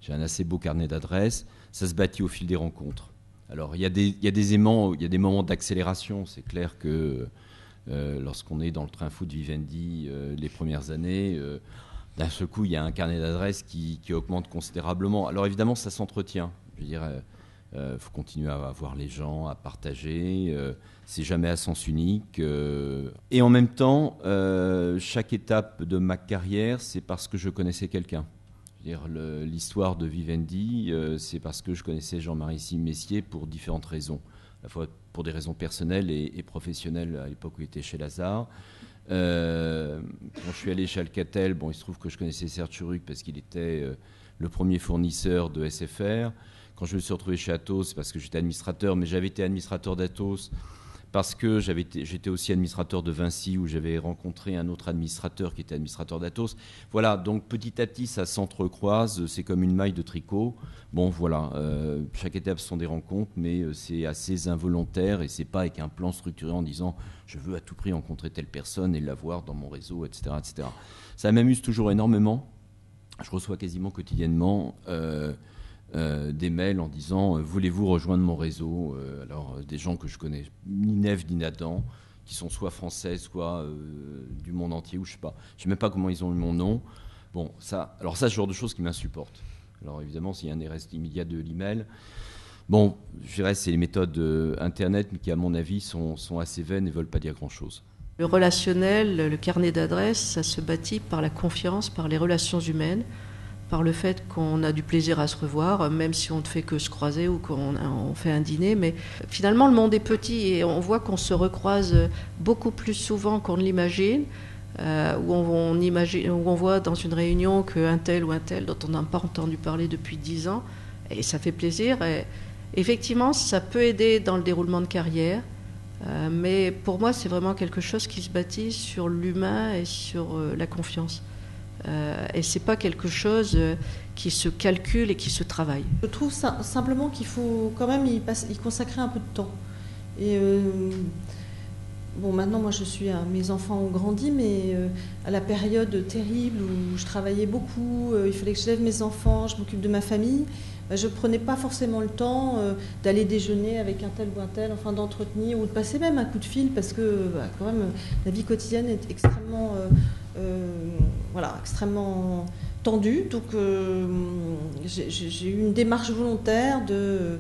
J'ai un assez beau carnet d'adresses. Ça se bâtit au fil des rencontres. Alors, il y a des moments d'accélération. C'est clair que lorsqu'on est dans le train fou de Vivendi les premières années, d'un seul coup, il y a un carnet d'adresses qui augmente considérablement. Alors, évidemment, ça s'entretient. Je veux dire, faut continuer à voir les gens, à partager. C'est jamais à sens unique. Et en même temps, chaque étape de ma carrière, c'est parce que je connaissais quelqu'un. L'histoire de Vivendi, c'est parce que je connaissais Jean-Marie Messier pour différentes raisons. À la fois pour des raisons personnelles et professionnelles à l'époque où il était chez Lazare. Quand je suis allé chez Alcatel, bon, il se trouve que je connaissais Serge Tchuruk parce qu'il était le premier fournisseur de SFR. Quand je me suis retrouvé chez Atos, c'est parce que j'étais administrateur, mais j'avais été administrateur d'Atos parce que j'étais aussi administrateur de Vinci, où j'avais rencontré un autre administrateur qui était administrateur d'Atos. Voilà, donc petit à petit, ça s'entrecroise, c'est comme une maille de tricot. Bon, voilà, chaque étape sont des rencontres, mais c'est assez involontaire et c'est pas avec un plan structuré en disant je veux à tout prix rencontrer telle personne et l'avoir dans mon réseau, etc., etc. Ça m'amuse toujours énormément. Je reçois quasiment quotidiennement des mails en disant voulez-vous rejoindre mon réseau, alors des gens que je connais ni Neve ni Nathan, qui sont soit français, soit du monde entier, ou je sais même pas comment ils ont eu mon nom. Bon, ça, c'est le genre de choses qui m'insupportent. Alors évidemment, s'il y a un arrêt immédiat de l'email, bon, je dirais c'est les méthodes internet, mais qui à mon avis sont assez vaines et veulent pas dire grand-chose. Le relationnel, le carnet d'adresses, ça se bâtit par la confiance, par les relations humaines, par le fait qu'on a du plaisir à se revoir, même si on ne fait que se croiser ou qu'on fait un dîner. Mais finalement, le monde est petit et on voit qu'on se recroise beaucoup plus souvent qu'on ne l'imagine, où on voit dans une réunion qu'un tel ou un tel dont on n'a pas entendu parler depuis 10 ans, et ça fait plaisir. Et effectivement, ça peut aider dans le déroulement de carrière, mais pour moi, c'est vraiment quelque chose qui se bâtit sur l'humain et sur la confiance. Et c'est pas quelque chose qui se calcule et qui se travaille. Je trouve simplement qu'il faut quand même y consacrer un peu de temps. Et bon, maintenant, moi, mes enfants ont grandi, mais à la période terrible où je travaillais beaucoup, il fallait que je lève mes enfants, je m'occupe de ma famille. Je ne prenais pas forcément le temps d'aller déjeuner avec un tel ou un tel, enfin d'entretenir ou de passer même un coup de fil parce que quand même la vie quotidienne est extrêmement tendue. Donc j'ai eu une démarche volontaire de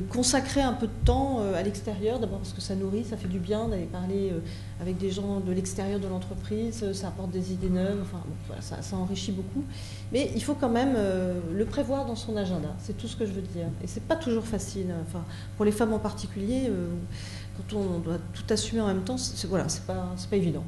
consacrer un peu de temps à l'extérieur, d'abord parce que ça nourrit, ça fait du bien d'aller parler avec des gens de l'extérieur de l'entreprise, ça apporte des idées neuves, enfin bon, voilà, ça enrichit beaucoup. Mais il faut quand même le prévoir dans son agenda, c'est tout ce que je veux dire. Et c'est pas toujours facile, enfin, pour les femmes en particulier, quand on doit tout assumer en même temps, c'est pas évident.